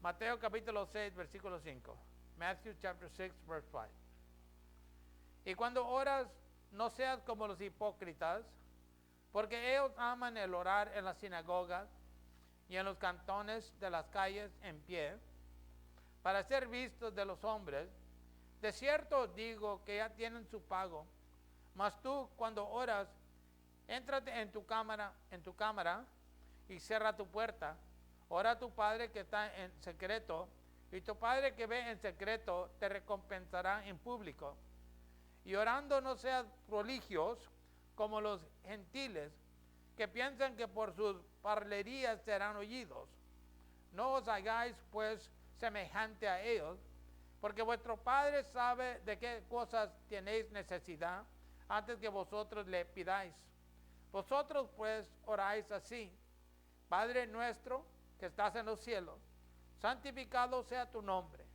Mateo capítulo 6, versículo 5. Matthew chapter 6, verse 5. Y cuando oras, no seas como los hipócritas, porque ellos aman el orar en las sinagogas y en los cantones de las calles en pie, para ser vistos de los hombres. De cierto os digo que ya tienen su pago. Mas tú, cuando oras, éntrate en tu cámara y cierra tu puerta. Ora a tu Padre que está en secreto, y tu Padre que ve en secreto te recompensará en público. Y orando no seas proligios como los gentiles, que piensan que por sus parlerías serán oídos. No os hagáis pues semejante a ellos, porque vuestro Padre sabe de qué cosas tenéis necesidad antes que vosotros le pidáis. Vosotros pues oráis así: Padre nuestro que estás en los cielos, santificado sea tu nombre.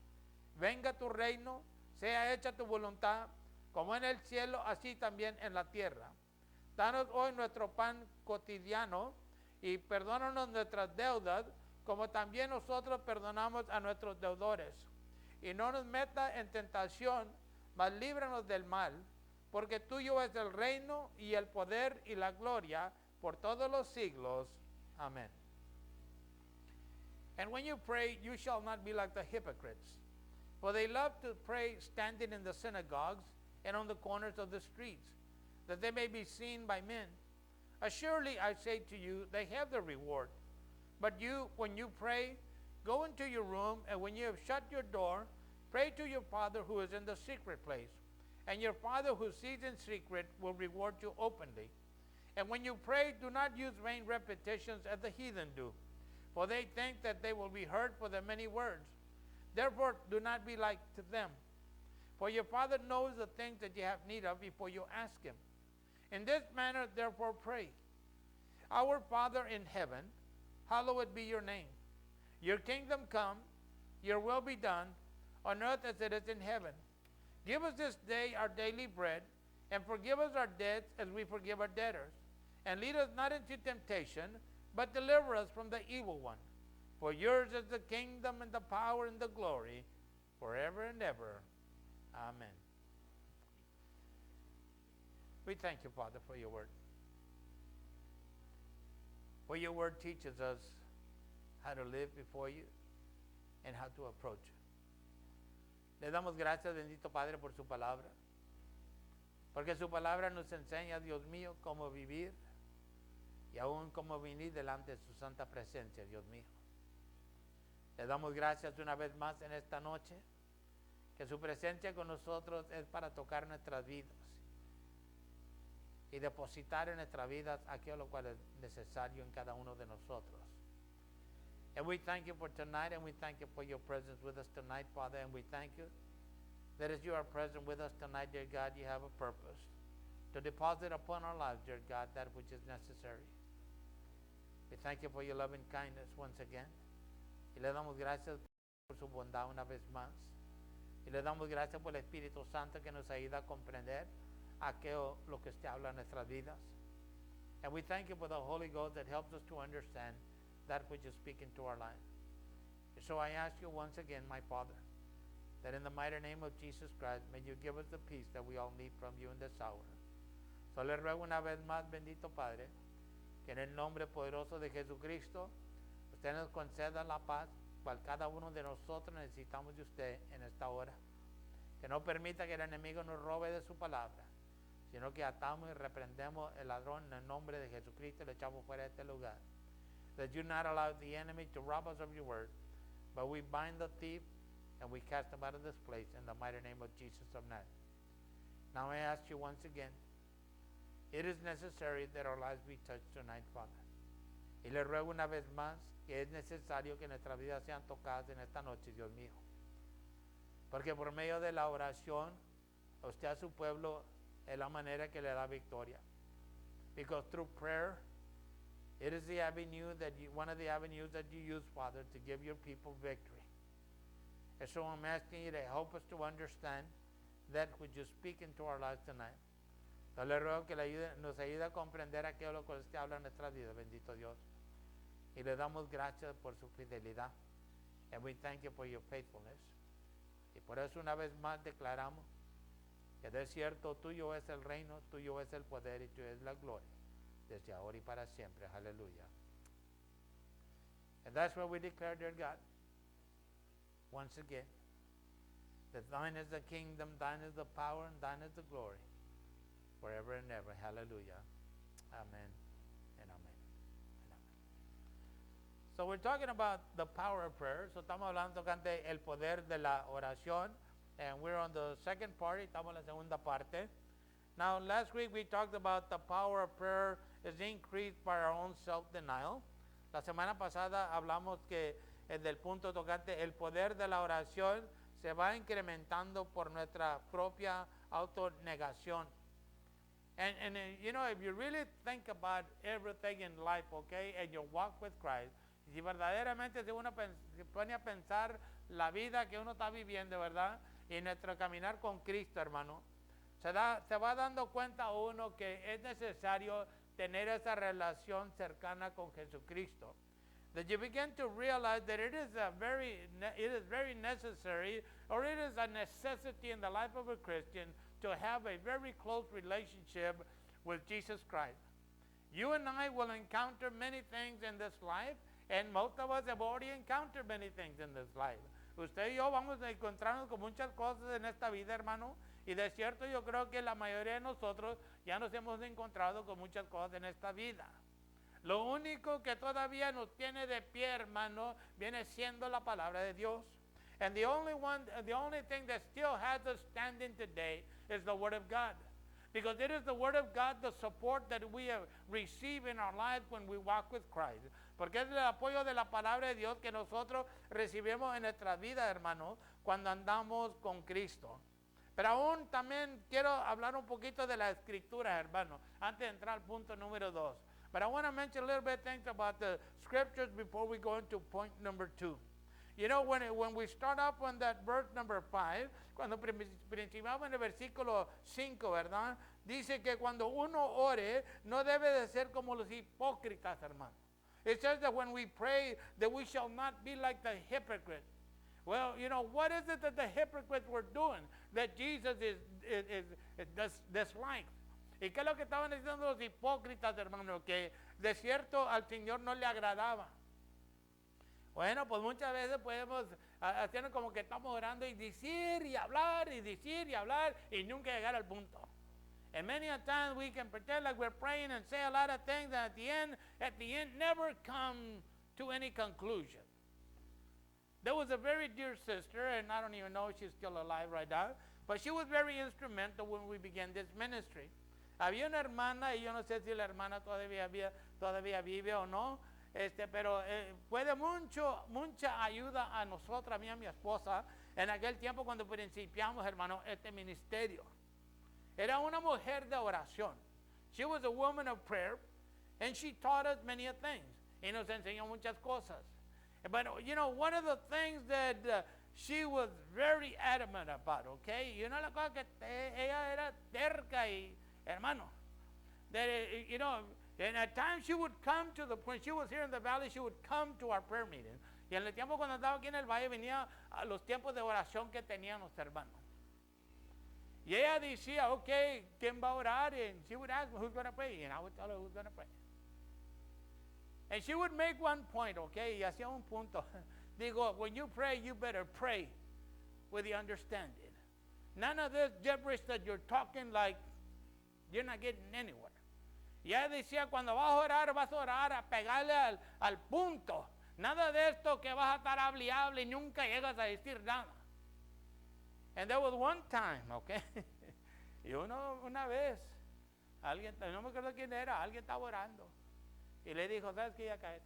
Venga tu reino, sea hecha tu voluntad, como en el cielo, así también en la tierra. Danos hoy nuestro pan cotidiano y perdónanos nuestras deudas, como también nosotros perdonamos a nuestros deudores. Y no nos metas en tentación, mas líbranos del mal, porque tuyo es el reino y el poder y la gloria por todos los siglos. Amén. And when you pray, you shall not be like the hypocrites, for they love to pray standing in the synagogues and on the corners of the streets, that they may be seen by men. Assuredly, I say to you, they have their reward. But you, when you pray, go into your room, and when you have shut your door, pray to your Father who is in the secret place. And your Father who sees in secret will reward you openly. And when you pray, do not use vain repetitions as the heathen do, for they think that they will be heard for their many words. Therefore, do not be like to them. For your Father knows the things that you have need of before you ask him. In this manner, therefore, pray. Our Father in heaven, hallowed be your name. Your kingdom come, your will be done, on earth as it is in heaven. Give us this day our daily bread, and forgive us our debts as we forgive our debtors. And lead us not into temptation, but deliver us from the evil one. For yours is the kingdom and the power and the glory, forever and ever. Amen. We thank you, Father, for your word. For your word teaches us how to live before you and how to approach you. Le damos gracias, bendito Padre, por su palabra, porque su palabra nos enseña, Dios mío, cómo vivir y aún cómo venir delante de su santa presencia, Dios mío. Le damos gracias una vez más en esta noche, que su presencia con nosotros es para tocar nuestras vidas y depositar en nuestras vidas aquello lo cual es necesario en cada uno de nosotros. And we thank you for tonight, and we thank you for your presence with us tonight, Father, and we thank you that as you are present with us tonight, dear God, you have a purpose to deposit upon our lives, dear God, that which is necessary. We thank you for your loving kindness once again. Y le damos gracias por su bondad una vez más. Y le damos gracias por el Espíritu Santo que nos ayuda a comprender aquello lo que usted habla en nuestras vidas. And we thank you for the Holy Ghost that helps us to understand that which is speaking to our life. So I ask you once again, my Father, that in the mighty name of Jesus Christ, may you give us the peace that we all need from you in this hour. So le ruego una vez más, bendito Padre, que en el nombre poderoso de Jesucristo, usted nos conceda la paz, cual cada uno de nosotros necesitamos de usted en esta hora. Que no permita que el enemigo nos robe de su palabra, sino que atamos y reprendemos el ladrón en el nombre de Jesucristo y le echamos fuera de este lugar. That you not allow the enemy to rob us of your word, but we bind the thief and we cast him out of this place in the mighty name of Jesus of Nazareth. Now I ask you once again, it is necessary that our lives be touched tonight, Father. Y le ruego una vez más que es necesario que nuestras vidas sean tocadas en esta noche, Dios mío. Porque por medio de la oración, usted a su pueblo es la manera que le da victoria. Because through prayer, it is the avenue one of the avenues that you use, Father, to give your people victory. And so I'm asking you to help us to understand that which you speak into our lives tonight. Yo le ruego que nos ayude a comprender aquello que usted habla en nuestra vida, bendito Dios. Y le damos gracias por su fidelidad. And we thank you for your faithfulness. Y por eso una vez más declaramos que de cierto tuyo es el reino, tuyo es el poder y tuyo es la gloria, desde ahora y para siempre. Hallelujah. And that's what we declare, dear God, once again, that thine is the kingdom, thine is the power, and thine is the glory, forever and ever. Hallelujah. Amen and amen and amen. So we're talking about the power of prayer. So estamos hablando de el poder de la oración. And we're on the second part. Estamos en la segunda parte. Now, last week we talked about the power of prayer is increased by our own self-denial. La semana pasada hablamos que del punto tocante el poder de la oración se va incrementando por nuestra propia autonegación. And you know, if you really think about everything in life, okay, and you walk with Christ, si verdaderamente uno se pone a pensar la vida que uno está viviendo, ¿verdad? Y nuestro caminar con Cristo, hermano, se va dando cuenta uno que es necesario tener esa relación cercana con Jesucristo. That you begin to realize that it is very necessary, or it is a necessity in the life of a Christian to have a very close relationship with Jesus Christ. You and I will encounter many things in this life, and most of us have already encountered many things in this life. Usted y yo vamos a encontrarnos con muchas cosas en esta vida, hermano, y de cierto yo creo que la mayoría de nosotros ya nos hemos encontrado con muchas cosas en esta vida. Lo único que todavía nos tiene de pie, hermano, viene siendo la palabra de Dios. And the only thing that still has us standing today is the Word of God. Because it is the Word of God, the support that we have received in our lives when we walk with Christ. Porque es el apoyo de la palabra de Dios que nosotros recibimos en nuestra vida, hermano, cuando andamos con Cristo. Pero aún también quiero hablar un poquito de la escritura, hermano, antes de entrar al punto número 2. But I want to mention a little bit things about the scriptures before we go into point number 2. You know, when we start off on that verse number 5, cuando principiamos en el versículo 5, ¿verdad? Dice que cuando uno ore, no debe de ser como los hipócritas, hermano. It says that when we pray, that we shall not be like the hypocrites. Well, you know, what is it that the hypocrites were doing that Jesus dislikes? ¿Y qué es lo que estaban diciendo los hipócritas, hermano? Que de cierto al Señor no le agradaba. Bueno, pues muchas veces podemos hacer como que estamos orando y decir y hablar y nunca llegar al punto. And many a times we can pretend like we're praying and say a lot of things, and at the end never come to any conclusion. There was a very dear sister, and I don't even know if she's still alive right now, but she was very instrumental when we began this ministry. Había una hermana, y yo no sé si la hermana todavía vive o no, pero fue de mucha ayuda a nosotros, a mí y a mi esposa, en aquel tiempo cuando principiamos, hermano, este ministerio. Era una mujer de oración. She was a woman of prayer, and she taught us many things. Y nos enseñó muchas cosas. But, you know, one of the things that she was very adamant about, okay? You know, la cosa que ella era terca y, hermano, that, you know, and at times she would come when she was here in the valley, she would come to our prayer meeting. Y en el tiempo cuando estaba aquí en el valle, venía a los tiempos de oración que tenían los hermanos. Y ella decía, okay, ¿quién va a orar? And she would ask me, who's going to pray? And I would tell her who's going to pray. And she would make one point, okay, y hacía un punto. Digo, when you pray, you better pray with the understanding. None of this gibberish that you're talking like you're not getting anywhere. Y ella decía, cuando vas a orar a pegarle al punto. Nada de esto que vas a estar hable y nunca llegas a decir nada. And there was one time, okay, y una vez, alguien, no me acuerdo quién era, alguien estaba orando. Y le dijo, ¿sabes qué? Ya cállate.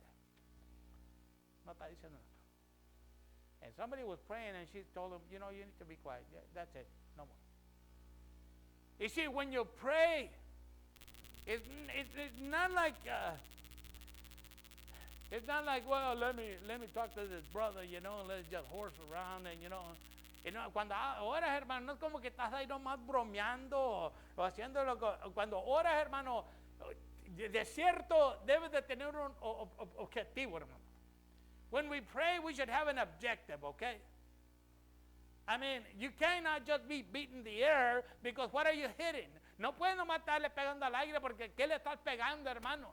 No está diciendo nada. And somebody was praying and she told him, you know, you need to be quiet. Yeah, that's it, no more. You see, when you pray, it's not like, well, let me talk to this brother, you know, and let's just horse around and, you know, cuando oras, hermano, no es como que estás ahí nomás bromeando o haciendo cuando oras, hermano, de cierto debes de tener un objetivo, hermano. When we pray, we should have an objective, okay? I mean, you cannot just be beating the air because what are you hitting? No puedes nomás estarle pegando al aire porque ¿qué le estás pegando, hermano?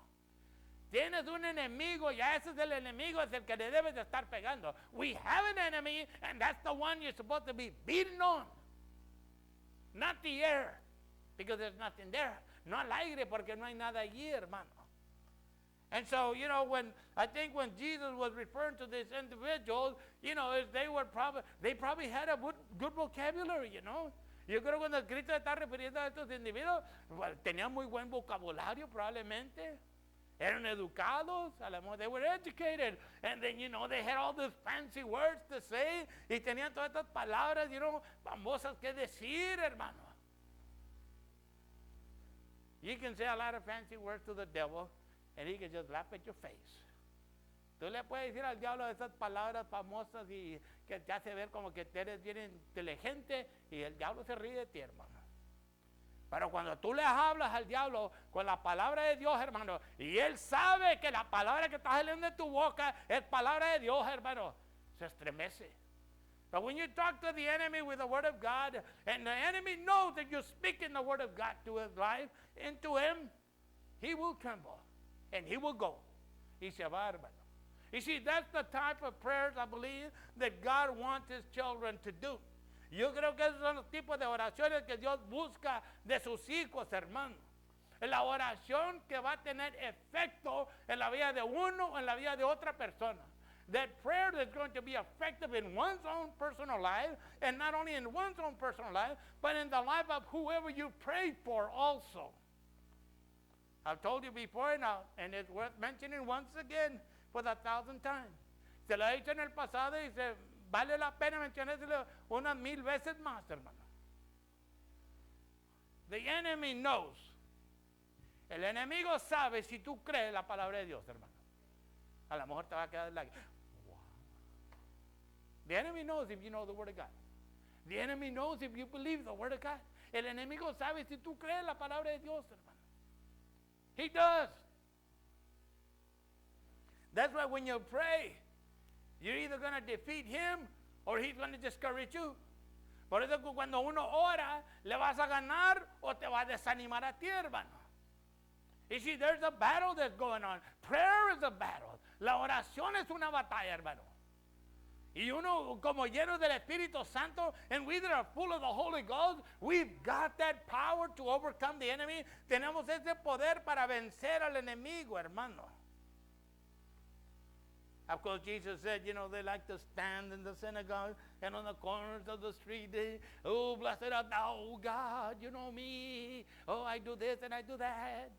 Tienes un enemigo y a ese es el enemigo, es el que le debes de estar pegando. We have an enemy and that's the one you're supposed to be beating on. Not the air, because there's nothing there. No al aire porque no hay nada allí, hermano. And so, you know, I think when Jesus was referring to these individuals, you know, they probably had a good vocabulary, you know. Yo creo que cuando Cristo está refiriendo a estos individuos, well, tenían muy buen vocabulario probablemente. Eran educados, a lo mejor they were educated. And then, you know, they had all these fancy words to say. Y tenían todas estas palabras, you know, famosas que decir, hermano. You can say a lot of fancy words to the devil, and he can just laugh at your face. Tú le puedes decir al diablo esas palabras famosas y que te hace ver como que eres bien inteligente y el diablo se ríe de ti, hermano. Pero cuando tú le hablas al diablo con la palabra de Dios, hermano, y él sabe que la palabra que está saliendo de tu boca es palabra de Dios, hermano, se estremece. But when you talk to the enemy with the word of God, and the enemy knows that you're speaking the word of God to his life, into him, he will tremble, and he will go. Y se va, hermano. You see, that's the type of prayers, I believe, that God wants his children to do. Yo creo que esos son los tipos de oraciones que Dios busca de sus hijos, hermano. La oración que va a tener efecto en la vida de uno o en la vida de otra persona. That prayer that's going to be effective in one's own personal life, and not only in one's own personal life, but in the life of whoever you pray for also. I've told you before now, and it's worth mentioning once again for the 1,000th time. Se lo he dicho en el pasado y vale la pena mencionárselo unas 1,000 veces más, hermano. The enemy knows. El enemigo sabe si tú crees la palabra de Dios, hermano. A lo mejor te va a quedar like, wow. The enemy knows if you know the word of God. The enemy knows if you believe the word of God. El enemigo sabe si tú crees la palabra de Dios, hermano. He does. That's why when you pray, you're either going to defeat him or he's going to discourage you. Por eso que cuando uno ora, le vas a ganar o te va a desanimar a ti, hermano. You see, there's a battle that's going on. Prayer is a battle. La oración es una batalla, hermano. Y uno, como lleno del Espíritu Santo, and we that are full of the Holy Ghost, we've got that power to overcome the enemy. Tenemos ese poder para vencer al enemigo, hermano. Of course, Jesus said, you know, they like to stand in the synagogue and on the corners of the street. Oh, blessed art thou, God, you know me. Oh, I do this and I do that.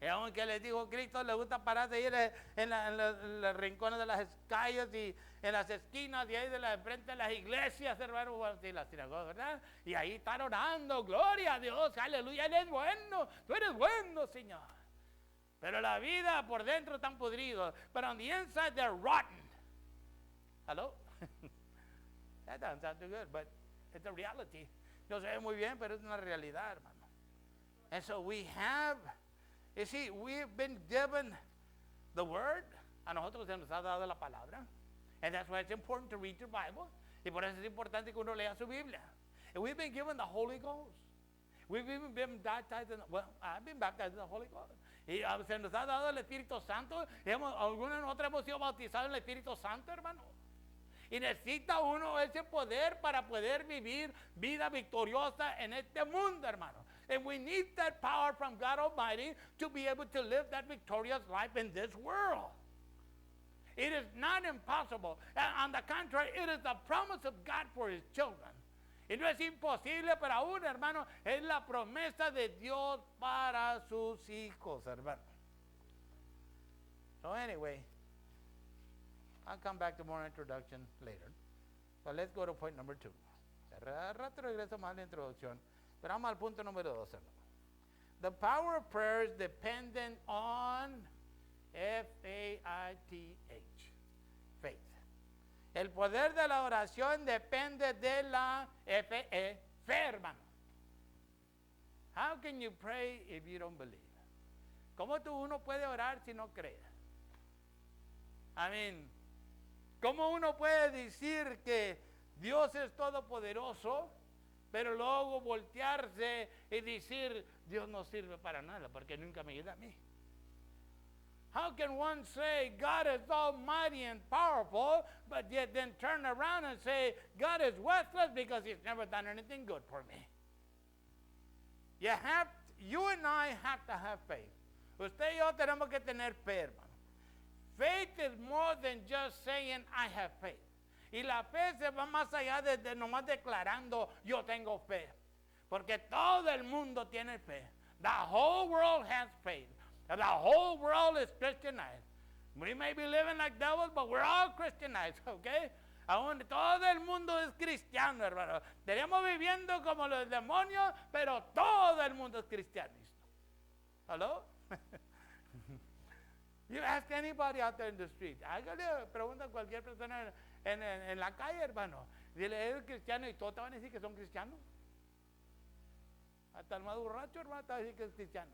Y aunque les dijo Cristo, le gusta pararse ahí en los rincones de las calles y en las esquinas y ahí de la enfrente de las iglesias, hermano, y las sinagogas, ¿verdad? Y ahí están orando, gloria a Dios, aleluya, Él es bueno, tú eres bueno, Señor. Pero la vida por dentro están podridos. But on the inside they're rotten. Hello? That doesn't sound too good, but it's a reality. No se ve muy bien, pero es una realidad, hermano. And so we have, you see, we've been given the word. A nosotros se nos ha dado la palabra. And that's why it's important to read your Bible. Y por eso es importante que uno lea su Biblia. And we've been given the Holy Ghost. We've even been baptized in, well, I've been baptized in the Holy Ghost. Y se nos ha dado el Espíritu Santo. Algunos de nosotros hemos sido bautizados en el Espíritu Santo, hermano. Y necesita uno ese poder para poder vivir vida victoriosa en este mundo, hermano. And we need that power from God Almighty to be able to live that victorious life in this world. It is not impossible. On the contrary, it is the promise of God for His children. Y no es imposible para uno, hermano, es la promesa de Dios para sus hijos, hermano. So anyway, I'll come back to more introduction later. So let's go to point number 2. Rato regreso más a la introducción, pero vamos al punto número 2, hermano. The power of prayer is dependent on faith. Faith. El poder de la oración depende de la fe, hermano. How can you pray if you don't believe? ¿Cómo uno puede orar si no cree? I mean, ¿Cómo uno puede decir que Dios es todopoderoso, pero luego voltearse y decir, Dios no sirve para nada porque nunca me ayuda a mí? How can one say God is almighty and powerful, but yet then turn around and say God is worthless because he's never done anything good for me? You and I have to have faith. Usted y yo tenemos que tener fe, hermano. Faith is more than just saying I have faith. Y la fe se va más allá de nomás declarando yo tengo fe. Porque todo el mundo tiene fe. The whole world has faith. The whole world is Christianized. We may be living like devils, but we're all Christianized, okay? Aún todo el mundo es cristiano, hermano. Estaríamos viviendo como los demonios, pero todo el mundo es cristiano. ¿Hello? You ask anybody out there in the street. Hágale pregunta a cualquier persona en la calle, hermano. Dile, ¿eres cristiano? Y todos te van a decir que son cristianos. Hasta el más borracho, hermano, te va a decir que es cristiano.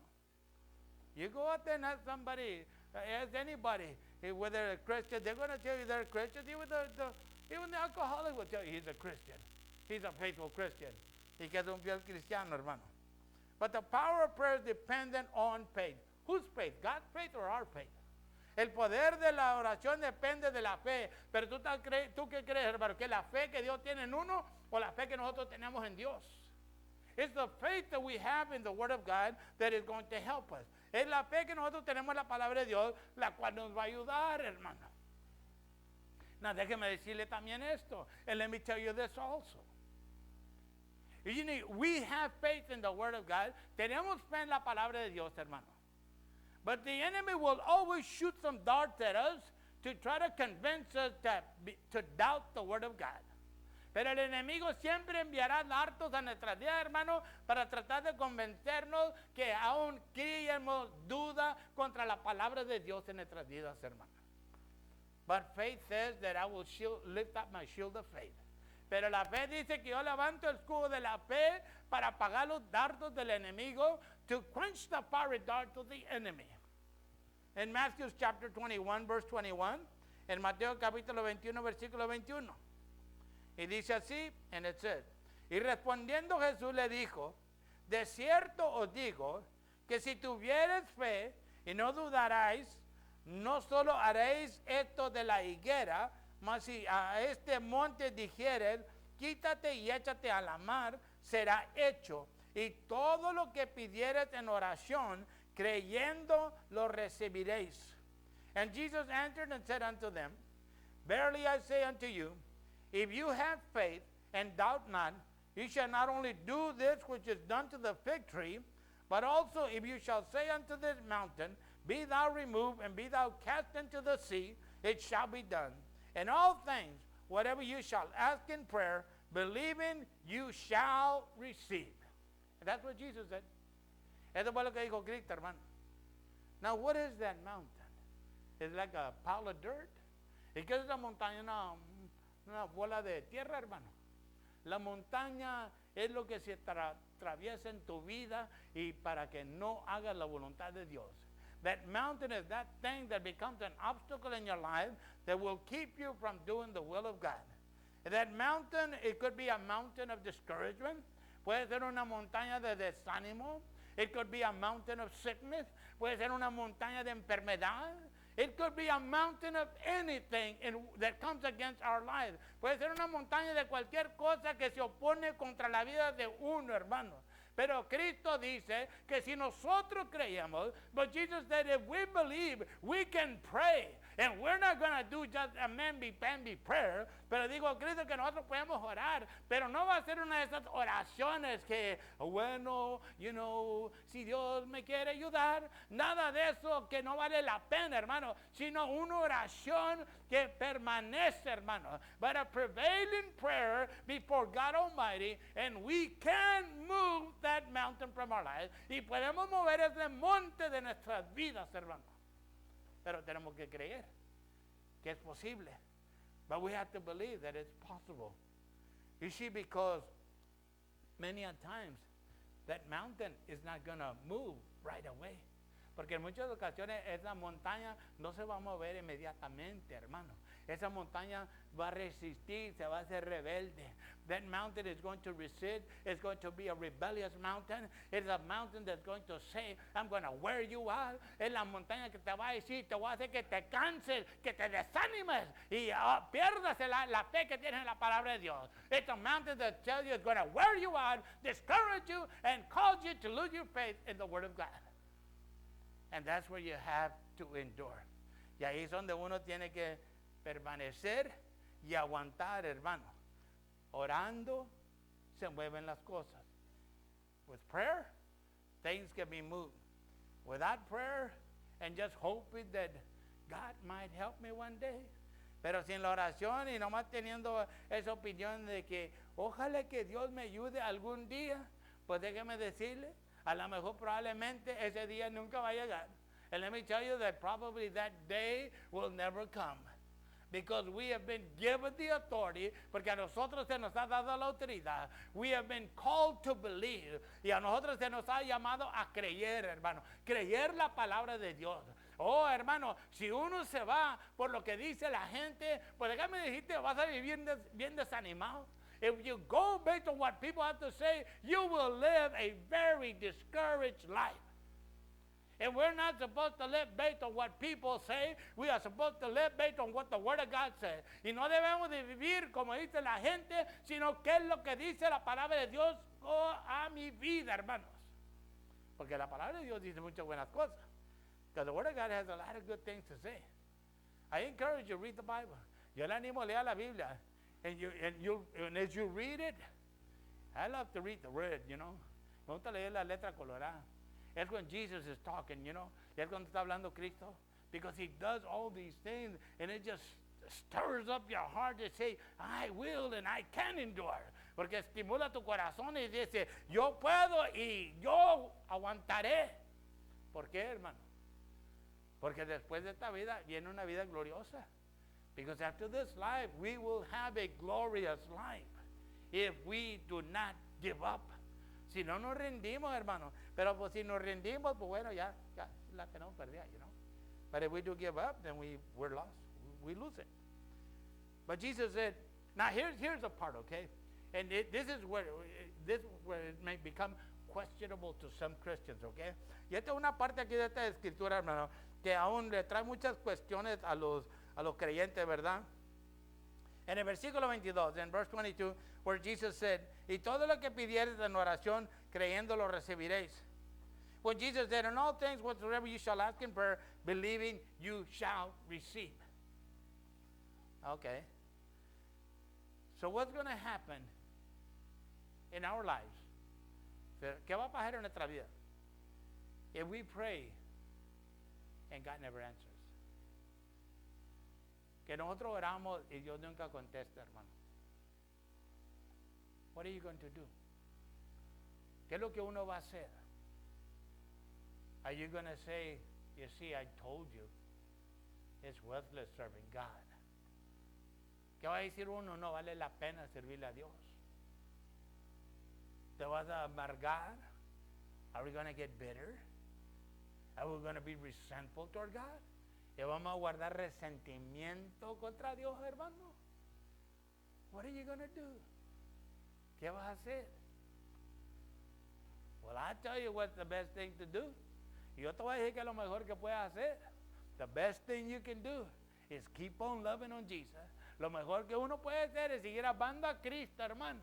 You go out there and ask somebody, ask anybody, whether they're a Christian, they're going to tell you they're a Christian. Even the alcoholic will tell you he's a Christian. He's a faithful Christian. Y que es un fiel cristiano, hermano. But the power of prayer is dependent on faith. Whose faith? God's faith or our faith? El poder de la oración depende de la fe. Pero ¿tú qué crees, hermano? ¿Que la fe que Dios tiene en uno o la fe que nosotros tenemos en Dios? It's the faith that we have in the Word of God that is going to help us. Es la fe que nosotros tenemos en la palabra de Dios, la cual nos va a ayudar, hermano. Now, déjeme decirle también esto. And let me tell you this also. We have faith in the Word of God. Tenemos fe en la palabra de Dios, hermano. But the enemy will always shoot some darts at us to try to convince us to doubt the Word of God. Pero el enemigo siempre enviará dardos a nuestras vidas, hermano, para tratar de convencernos que aún criemos duda contra la palabra de Dios en nuestras vidas, hermano. But faith says that I will lift up my shield of faith. Pero la fe dice que yo levanto el escudo de la fe para apagar los dardos del enemigo, to quench the fiery darts of the enemy. En Matthew chapter 21, verse 21, en Mateo capítulo 21, versículo 21. Y dice así, and it says, y respondiendo Jesús le dijo, de cierto os digo, que si tuviereis fe y no dudaráis, no solo haréis esto de la higuera, mas si a este monte dijeres, quítate y échate a la mar, será hecho. Y todo lo que pidiereis en oración, creyendo, lo recibiréis. And Jesus answered and said unto them, verily I say unto you, if you have faith and doubt not, you shall not only do this which is done to the fig tree, but also if you shall say unto this mountain, be thou removed and be thou cast into the sea, it shall be done. In all things, whatever you shall ask in prayer, believing, you shall receive. And that's what Jesus said. Eso fue lo que dijo Cristo, hermano. Now, what is that mountain? It's like a pile of dirt. ¿Y qué es la montaña? Una bola de tierra, hermano. La montaña es lo que se atraviesa en tu vida y para que no hagas la voluntad de Dios. That mountain is that thing that becomes an obstacle in your life that will keep you from doing the will of God. That mountain, it could be a mountain of discouragement. Puede ser una montaña de desánimo. It could be a mountain of sickness. Puede ser una montaña de enfermedad. It could be a mountain of anything that comes against our lives. Puede ser una montaña de cualquier cosa que se opone contra la vida de uno, hermano. Pero Cristo dice que si nosotros creemos, but Jesus said if we believe, we can pray. And we're not going to do just a mamby-pamby prayer. Pero digo, Cristo, que nosotros podemos orar. Pero no va a ser una de esas oraciones que, bueno, si Dios me quiere ayudar. Nada de eso que no vale la pena, hermano. Sino una oración que permanece, hermano. But a prevailing prayer before God Almighty. And we can move that mountain from our lives. Y podemos mover ese monte de nuestras vidas, hermano. Pero tenemos que creer que es posible. But we have to believe that it's possible. You see, because many a times that mountain is not going to move right away. Porque en muchas ocasiones esa montaña no se va a mover inmediatamente, hermano. esa montaña va a resistir, se va a hacer rebelde. That mountain is going to resist. It's going to be a rebellious mountain. It's a mountain that's going to say, I'm going to wear you out. Es la montaña que te va a decir, te voy a hacer que te canses, que te desanimes y pierdas la fe que tienes en la palabra de Dios. It's a mountain that tells you it's going to wear you out, discourage you, and cause you to lose your faith in the Word of God. And that's where you have to endure. Y ahí es donde uno tiene que permanecer y aguantar, hermano. Orando se mueven las cosas. With prayer, things can be moved. Without prayer, and just hoping that God might help me one day. Pero sin la oración y nomás teniendo esa opinión de que ojalá que Dios me ayude algún día, pues déjeme decirle, a lo mejor probablemente ese día nunca va a llegar. And let me tell you that probably that day will never come. Because we have been given the authority, porque a nosotros se nos ha dado la autoridad. We have been called to believe. Y a nosotros se nos ha llamado a creer, hermano. Creer la palabra de Dios. Oh, hermano, si uno se va por lo que dice la gente, pues déjame decirte, vas a vivir bien desanimado. If you go based on what people have to say, you will live a very discouraged life. And we're not supposed to live based on what people say. We are supposed to live based on what the Word of God says. Y no debemos de vivir como dice la gente, sino que es lo que dice la palabra de Dios a mi vida, hermanos. Porque la palabra de Dios dice muchas buenas cosas. Because the Word of God has a lot of good things to say. I encourage you to read the Bible. Yo le animo a leer la Biblia. And as you read it, I love to read the Word, you know. Me gusta leer la letra colorada. Es when Jesus is talking, you know. Es cuando está hablando Cristo. Because he does all these things and it just stirs up your heart to say, I will and I can endure. Porque estimula tu corazón y dice, yo puedo y yo aguantaré. ¿Por qué, hermano? Porque después de esta vida viene una vida gloriosa. Because after this life, we will have a glorious life if we do not give up. Si no nos rendimos, hermano. Pero pues si nos rendimos, pues bueno, ya la tenemos perdida, you know. But if we do give up, then we're lost. We lose it. But Jesus said, now here's the part, okay? And this is where it may become questionable to some Christians, okay? Y esta es una parte aquí de esta escritura, hermano, que aún le trae muchas cuestiones a los creyentes, ¿verdad? En el versículo 22, en verse 22, where Jesus said, y todo lo que pidieres en oración, creyendo lo recibiréis. When Jesus said, in all things whatsoever you shall ask in prayer, believing you shall receive. Okay. So what's going to happen in our lives? ¿Qué va a pasar en nuestra vida? If we pray and God never answers. Que nosotros oramos y Dios nunca contesta, hermano. What are you going to do? ¿Qué es lo que uno va a hacer? Are you going to say, you see, I told you, it's worthless serving God? ¿Qué va a decir uno? No vale la pena servirle a Dios. ¿Te vas a amargar? Are we going to get bitter? Are we going to be resentful toward God? ¿Y vamos a guardar resentimiento contra Dios, hermano? What are you going to do? ¿Qué vas a hacer? Well, I'll tell you what's the best thing to do. Y yo te voy a decir que lo mejor que puedes hacer. The best thing you can do is keep on loving on Jesus. Lo mejor que uno puede hacer es seguir amando a Cristo, hermano.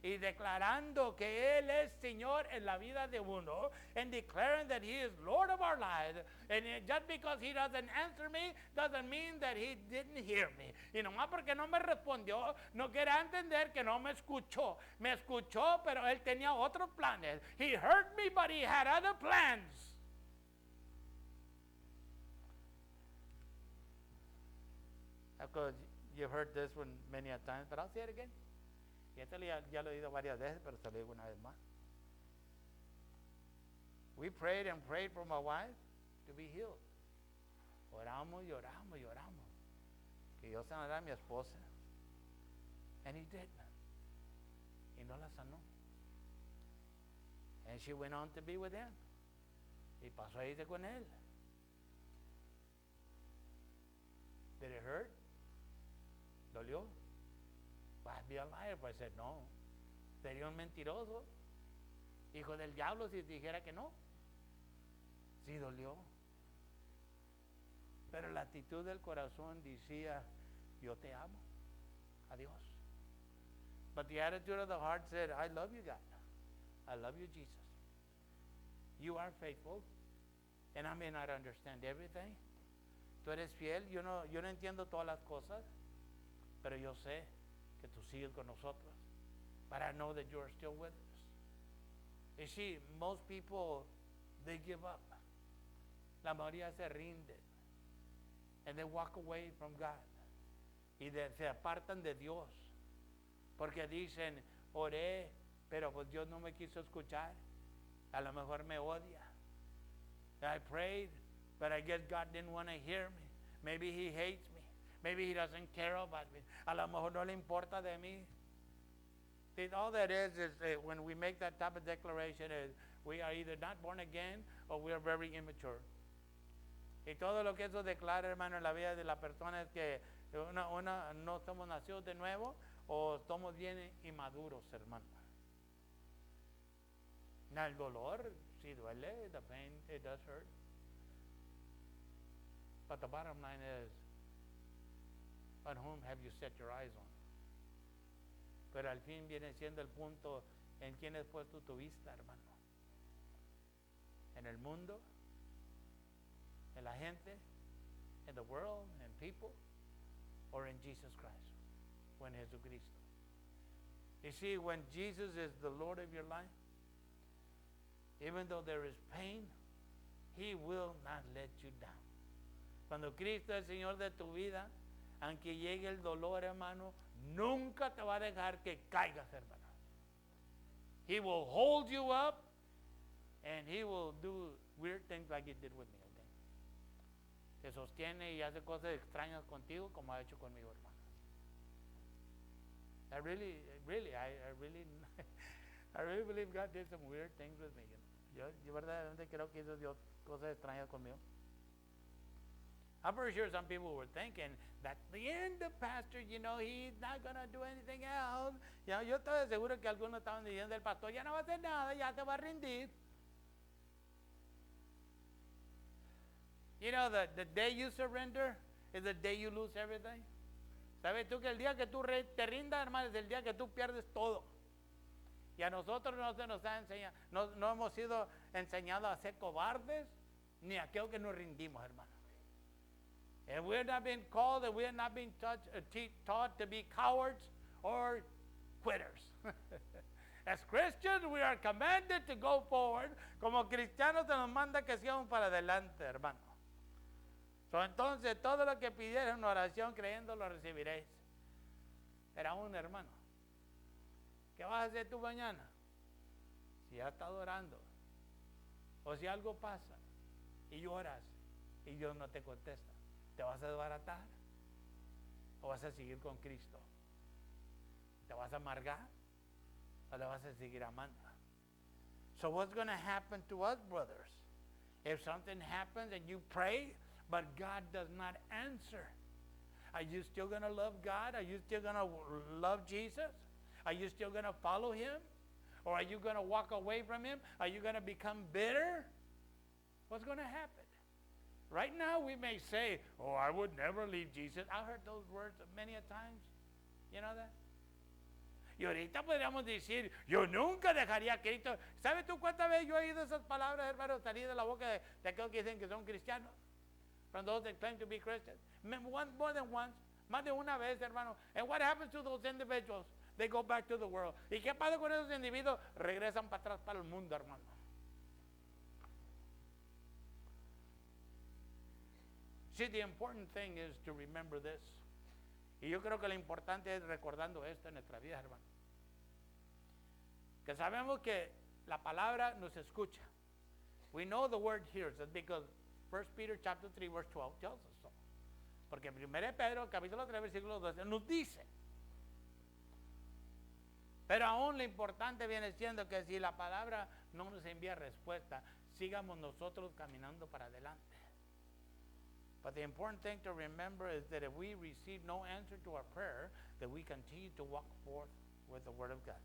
Y declarando que Él es Señor en la vida de uno. And declaring that He is Lord of our lives. And just because He doesn't answer me, doesn't mean that He didn't hear me. Y nomás porque no me respondió, no quiere entender que no me escuchó. Me escuchó, pero Él tenía otros planes. He heard me, but He had other plans. Of course, you've heard this one many a times, but I'll say it again. Y esto ya lo he oído varias veces, pero se lo digo una vez más. We prayed and prayed for my wife to be healed. Oramos y oramos y oramos. Que Dios sanara a mi esposa. And He did. Y no la sanó. And she went on to be with Him. Y pasó a irse con Él. Did it hurt? ¿Dolió? I'd be a liar if I said no. Sería un mentiroso, hijo del diablo, si dijera que no. Sí dolió. Pero la actitud del corazón decía, yo te amo. Adiós. But the attitude of the heart said, I love you, God. I love you, Jesus. You are faithful. And I may not understand everything. Tú eres fiel. Yo no entiendo todas las cosas. Pero yo sé que tú sigues con nosotros. But I know that you are still with us. You see, most people, they give up. La mayoría se rinden. And they walk away from God. Y se apartan de Dios. Porque dicen, oré, pero pues Dios no me quiso escuchar. A lo mejor me odia. I prayed, but I guess God didn't want to hear me. Maybe He hates me. Maybe He doesn't care about me. A lo mejor no le importa de mí. All that is when we make that type of declaration, is we are either not born again or we are very immature. Y todo lo que eso declara, hermano, en la vida de la persona es que no somos nacidos de nuevo o somos bien inmaduros, hermano. Now, el dolor, sí duele, the pain, it does hurt. But the bottom line is, on whom have you set your eyes on? Pero al fin viene siendo el punto en quién has puesto tu vista, hermano. En el mundo, en la gente, in the world, in people, or in Jesus Christ, o en Jesucristo. You see, when Jesus is the Lord of your life, even though there is pain, He will not let you down. Cuando Cristo es el Señor de tu vida, aunque llegue el dolor, hermano, nunca te va a dejar que caigas, hermano. He will hold you up, and He will do weird things like He did with me. Te sostiene y hace cosas extrañas contigo como ha hecho conmigo, hermano. I really believe God did some weird things with me. Yo verdaderamente creo que hizo Dios cosas extrañas conmigo. I'm pretty sure some people were thinking that the end of pastor, he's not going to do anything else. Yo estoy seguro que algunos estaban diciendo, el pastor ya no va a hacer nada, ya se va a rendir. You know, the day you surrender is the day you lose everything. ¿Sabes tú que el día que tú te rindas, hermano, es el día que tú pierdes todo? Y a nosotros no se nos ha enseñado, no hemos sido enseñados a ser cobardes, ni a aquello que nos rindimos, hermano. And we are not being called, and we are not being taught to be cowards or quitters. As Christians, we are commanded to go forward. Como cristianos se nos manda que sigamos para adelante, hermano. Entonces, todo lo que pidieron en oración, creyendo, lo recibiréis. Pero aún, hermano, ¿qué vas a hacer tú mañana? Si ya estás orando, o si algo pasa, y lloras, y Dios no te contesta, ¿te vas a desbaratar? ¿O vas a seguir con Cristo? ¿Te vas a amargar? ¿O le vas a seguir amando? So what's going to happen to us, brothers? If something happens and you pray, but God does not answer, are you still going to love God? Are you still going to love Jesus? Are you still going to follow Him? Or are you going to walk away from Him? Are you going to become bitter? What's going to happen? Right now we may say, oh, I would never leave Jesus. I heard those words many a times. You know that? Y ahorita podríamos decir, yo nunca dejaría a Cristo. ¿Sabes tú cuántas veces yo he oído esas palabras, hermano, salir de la boca de aquellos que dicen que son cristianos? From those that claim to be Christians. More than once. Más de una vez, hermano. And what happens to those individuals? They go back to the world. ¿Y qué pasa con esos individuos? Regresan para atrás para el mundo, hermano. See, the important thing is to remember this. Y yo creo que lo importante es recordando esto en nuestra vida, hermano. Que sabemos que la palabra nos escucha. We know the word hears us because 1 Peter chapter 3 verse 12 tells us so. Porque 1 Pedro capítulo 3 versículo 12 nos dice. Pero aún lo importante viene siendo que si la palabra no nos envía respuesta, sigamos nosotros caminando para adelante. But the important thing to remember is that if we receive no answer to our prayer, that we continue to walk forth with the Word of God.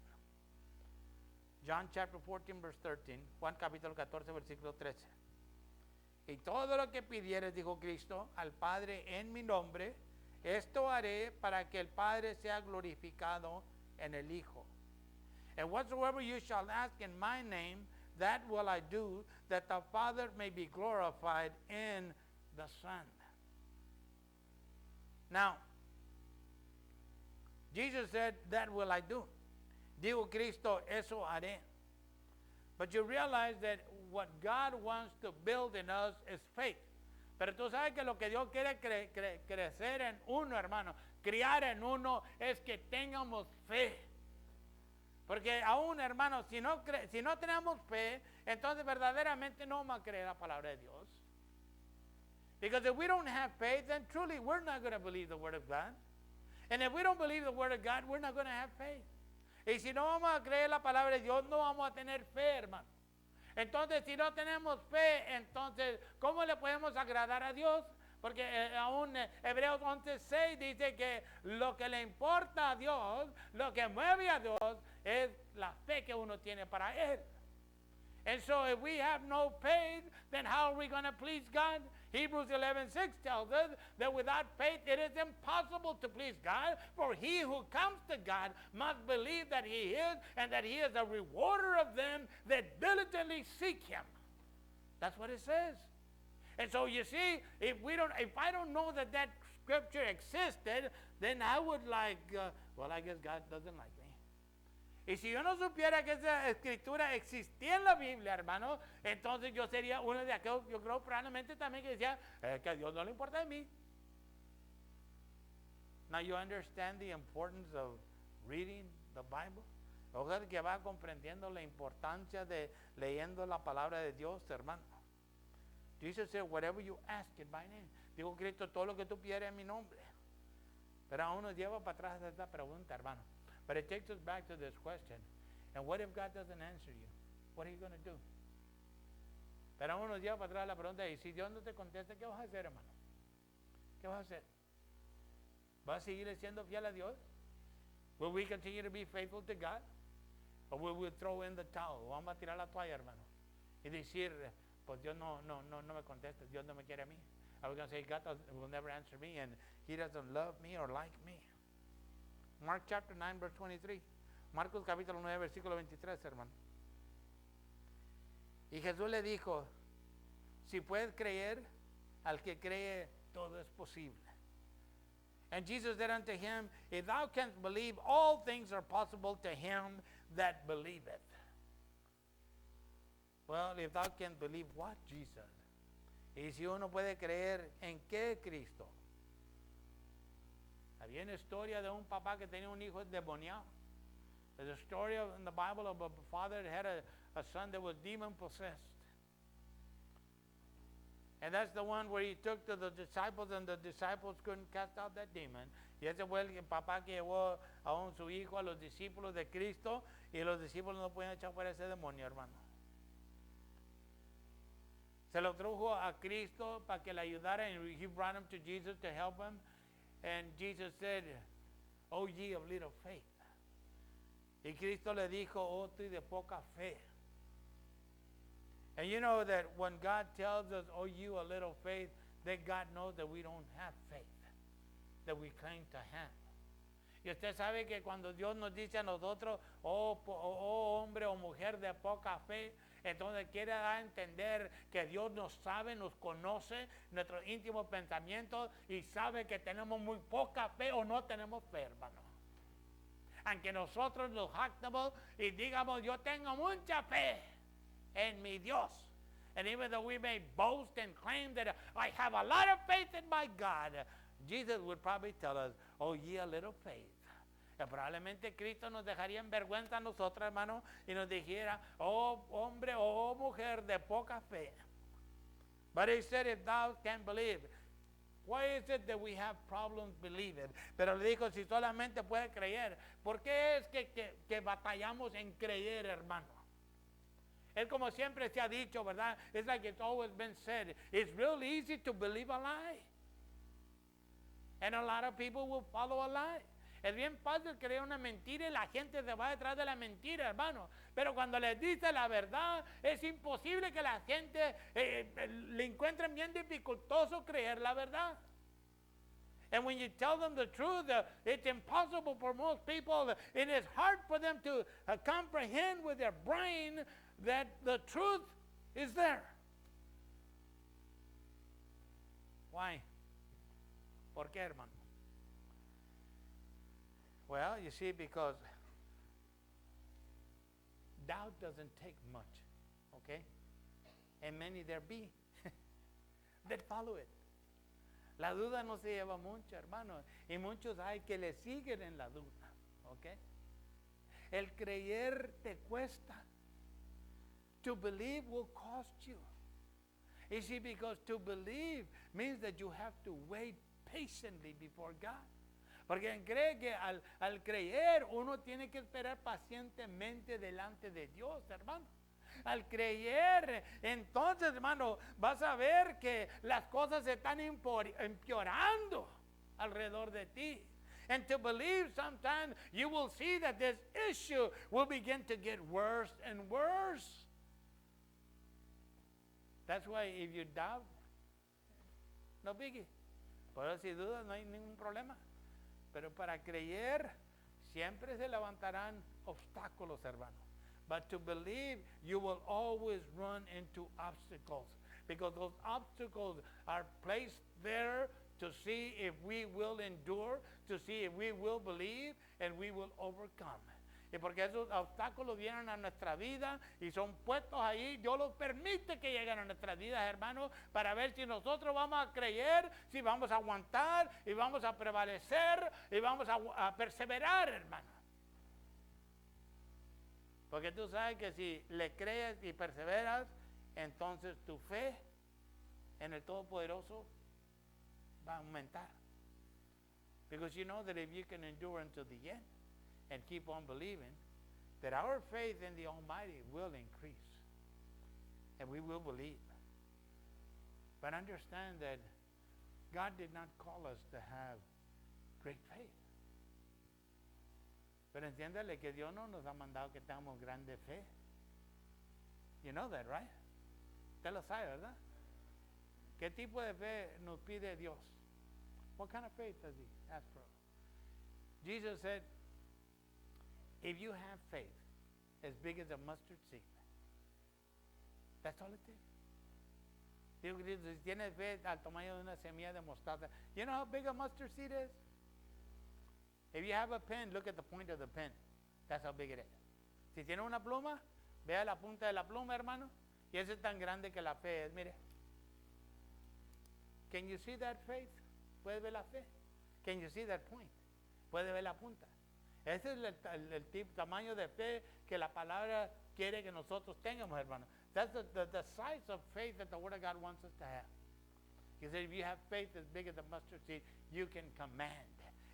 John chapter 14, verse 13. Juan capítulo 14, versículo 13. Y todo lo que pidieres, dijo Cristo, al Padre en mi nombre, esto haré para que el Padre sea glorificado en el Hijo. And whatsoever you shall ask in my name, that will I do, that the Father may be glorified in the Son. Now, Jesus said, that will I do. Dijo Cristo, eso haré. But you realize that what God wants to build in us is faith. Pero tú sabes que lo que Dios quiere crecer en uno, hermano, criar en uno, es que tengamos fe. Porque aún, hermano, si no tenemos fe, entonces verdaderamente no vamos a creer la palabra de Dios. Because if we don't have faith, then truly we're not going to believe the Word of God. And if we don't believe the Word of God, we're not going to have faith. Y si no vamos a creer la palabra de Dios, no vamos a tener fe, hermano. Entonces, si no tenemos fe, entonces, ¿cómo le podemos agradar a Dios? Porque aún Hebreos 11:6 dice que lo que le importa a Dios, lo que mueve a Dios, es la fe que uno tiene para Él. And so if we have no faith, then how are we going to please God? Hebrews 11:6 tells us that without faith it is impossible to please God, for he who comes to God must believe that he is, and that he is a rewarder of them that diligently seek him. That's what it says. And so you see, if I don't know that scripture existed, then I would I guess God doesn't like me. Y si yo no supiera que esa escritura existía en la Biblia, hermano, entonces yo sería uno de aquellos, yo creo probablemente también que decía, que a Dios no le importa de mí. Now you understand the importance of reading the Bible. Ojalá que va comprendiendo la importancia de leyendo la palabra de Dios, hermano. Jesus said, whatever you ask in my name. Digo, Cristo, todo lo que tú quieres en mi nombre. Pero aún nos lleva para atrás esta pregunta, hermano. But it takes us back to this question. And what if God doesn't answer you? What are you going to do? Pero aún nos lleva para atrás la pregunta, y si Dios no te contesta, ¿qué vas a hacer, hermano? ¿Qué vas a hacer? ¿Vas a seguir siendo fiel a Dios? Will we continue to be faithful to God? Or will we throw in the towel? Vamos a tirar la toalla, hermano. Y decir, pues Dios no me contesta, Dios no me quiere a mí. Are we going to say, God will never answer me, and He doesn't love me or like me? Mark chapter 9, verse 23. Marcos capítulo 9, versículo 23, hermano. Y Jesús le dijo, si puedes creer, al que cree, todo es posible. And Jesus said unto him, if thou canst believe, all things are possible to him that believeth. Well, if thou canst believe what, Jesus? Y si uno puede creer, ¿en qué Cristo? Había una historia de un papá que tenía un hijo endemoniado. There's a story in the Bible of a father that had a son that was demon possessed. And that's the one where he took to the disciples, and the disciples couldn't cast out that demon. Y ese fue el papá que llevó a su hijo a los discípulos de Cristo, y los discípulos no podían echar fuera ese demonio, hermano. Se lo trajo a Cristo para que le ayudara, and he brought him to Jesus to help him. And Jesus said, "Oh, ye of little faith." Y Cristo le dijo, "Oh, tú de poca fe." And you know that when God tells us, "Oh, you a little faith," that God knows that we don't have faith that we claim to have. Y usted sabe que cuando Dios nos dice a nosotros, oh hombre o mujer de poca fe, entonces quiere dar a entender que Dios nos sabe, nos conoce nuestros íntimos pensamientos y sabe que tenemos muy poca fe o no tenemos fe, hermano. Aunque nosotros nos jactamos y digamos, yo tengo mucha fe en mi Dios. And even though we may boast and claim that I have a lot of faith in my God, Jesus would probably tell us, "Oh, ye a little faith." Y probablemente Cristo nos dejaría en vergüenza a nosotros, hermano, y nos dijera, "Oh, hombre, oh, mujer de poca fe." But he said, if thou can believe. Why is it that we have problems believing? Pero le dijo, si solamente puede creer. ¿Por qué es que batallamos en creer, hermano? Es como siempre se ha dicho, ¿verdad? It's like it's always been said. It's real easy to believe a lie. And a lot of people will follow a lie. Es bien fácil creer una mentira y la gente se va detrás de la mentira, hermano. Pero cuando les dice la verdad, es imposible que la gente le encuentren bien dificultoso creer la verdad. And when you tell them the truth, it's impossible for most people. It is hard for them to comprehend with their brain that the truth is there. Why? ¿Por qué, hermano? Well, you see, because doubt doesn't take much, okay? And many there be that follow it. La duda no se lleva mucho, hermano. Y muchos hay que le siguen en la duda, okay? El creer te cuesta. To believe will cost you. You see, because to believe means that you have to wait patiently before God. Porque cree que al creer uno tiene que esperar pacientemente delante de Dios, hermano. Al creer, entonces, hermano, vas a ver que las cosas se están empeorando alrededor de ti. And to believe, sometimes you will see that this issue will begin to get worse and worse. That's why if you doubt, no biggie. Por eso si dudas no hay ningún problema. Pero para creer siempre se levantarán obstáculos, hermano. But to believe, you will always run into obstacles. Because those obstacles are placed there to see if we will endure, to see if we will believe, and we will overcome. Y porque esos obstáculos vienen a nuestra vida y son puestos ahí, Dios los permite que lleguen a nuestra vida, hermano, para ver si nosotros vamos a creer, si vamos a aguantar y vamos a prevalecer y vamos a perseverar, hermano. Porque tú sabes que si le crees y perseveras, entonces tu fe en el Todopoderoso va a aumentar. Because you know that if you can endure until the end and keep on believing, that our faith in the Almighty will increase. And we will believe. But understand that God did not call us to have great faith. Pero entiéndale que Dios no nos ha mandado que tengamos grande fe. You know that, right? Usted lo sabe, ¿verdad? ¿Qué tipo de fe nos pide Dios? What kind of faith does He ask for? Jesus said, if you have faith as big as a mustard seed, that's all it takes. Digo, si tienes fe al tamaño de una semilla de mostaza, you know how big a mustard seed is? If you have a pen, look at the point of the pen. That's how big it is. Si tiene una pluma, vea la punta de la pluma, hermano. Y eso es tan grande que la fe es, mire. Can you see that faith? ¿Puede ver la fe? Can you see that point? ¿Puede ver la punta? Ese es el tamaño de fe que la palabra quiere que nosotros tengamos, hermano. That's the size of faith that the Word of God wants us to have. He said, if you have faith as big as a mustard seed, you can command.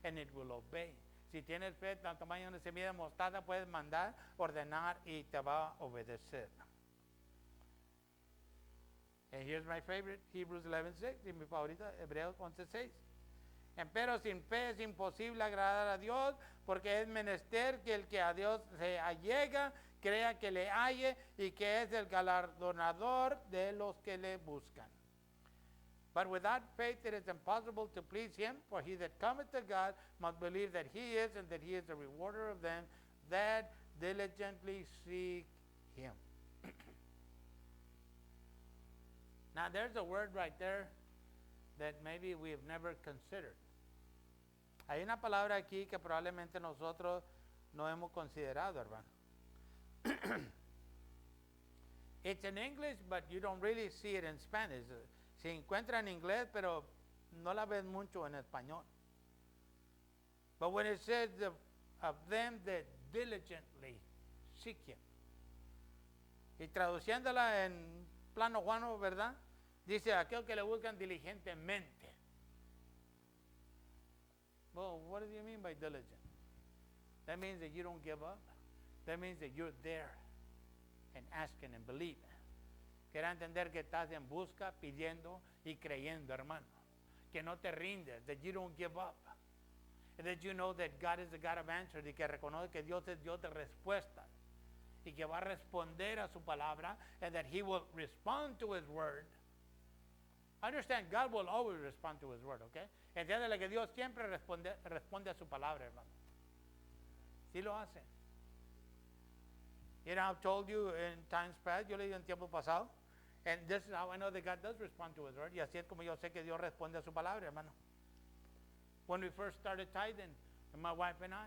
And it will obey. Si tienes fe del tamaño de una semilla de mostaza, puedes mandar, ordenar y te va a obedecer. And here's my favorite, Hebrews 11:6, y mi favorita, Hebreos 11:6. Pero sin fe es imposible agradar a Dios, porque es menester que el que a Dios se allega, crea que le halle y que es el galardonador de los que le buscan. But without faith it is impossible to please Him, for he that cometh to God must believe that He is, and that He is the rewarder of them that diligently seek Him. Now there's a word right there that maybe we have never considered. Hay una palabra aquí que probablemente nosotros no hemos considerado, hermano. It's in English, but you don't really see it in Spanish. Se encuentra en inglés, pero no la ves mucho en español. But when it says of them that diligently seek Him. Y traduciéndola en plano juano, ¿verdad? Dice, aquellos que le buscan diligentemente. Well, what do you mean by diligent? That means that you don't give up. That means that you're there. and asking and believing. Quiera entender que estás en busca, pidiendo y creyendo, hermano. Que no te rindes, that you don't give up. And that you know that God is the God of answers, y que reconoce que Dios es Dios de respuestas. Y que va a responder a su palabra, and that He will respond to His word. Understand, God will always respond to His word, okay? Entiéndele que Dios siempre responde a su palabra, hermano. Sí lo hace. You know, I've told you in times past, yo le digo en tiempo pasado, and this is how I know that God does respond to His word, y así es como yo sé que Dios responde a su palabra, hermano. When we first started tithing, my wife and I,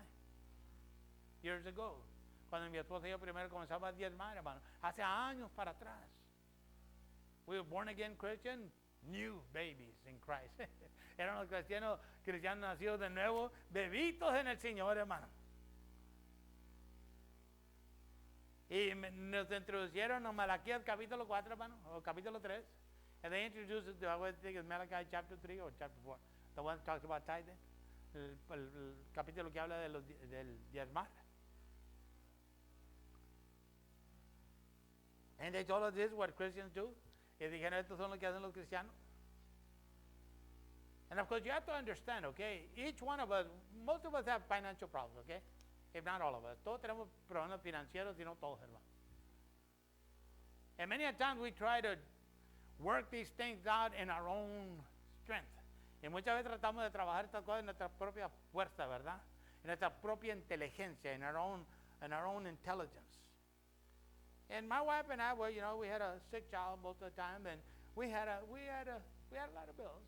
years ago, cuando mi esposa y yo primero comenzamos a diezmar, hermano, hace años para atrás. We were born again Christian, new babies in Christ. Éramos cristianos nacidos de nuevo, bebitos en el Señor, hermano. Y nos introdujeron a Malaquías capítulo 4, hermano, o capítulo 3. And they introduced us to, I think it's Malachi chapter 3 or chapter 4. The one that talks about tithing. El capítulo que habla de del diezmar. And they told us this is what Christians do. Y dijeron, estos son lo que hacen los cristianos. And of course, you have to understand, okay? Each one of us, most of us have financial problems, okay? If not all of us. Todos tenemos problemas financieros, y no todos, hermano. And many a times we try to work these things out in our own strength. Y muchas veces tratamos de trabajar estas cosas en nuestra propia fuerza, ¿verdad? En nuestra propia inteligencia, in our own intelligence. And my wife and I, well, you know, we had a sick child most of the time, and we had a lot of bills.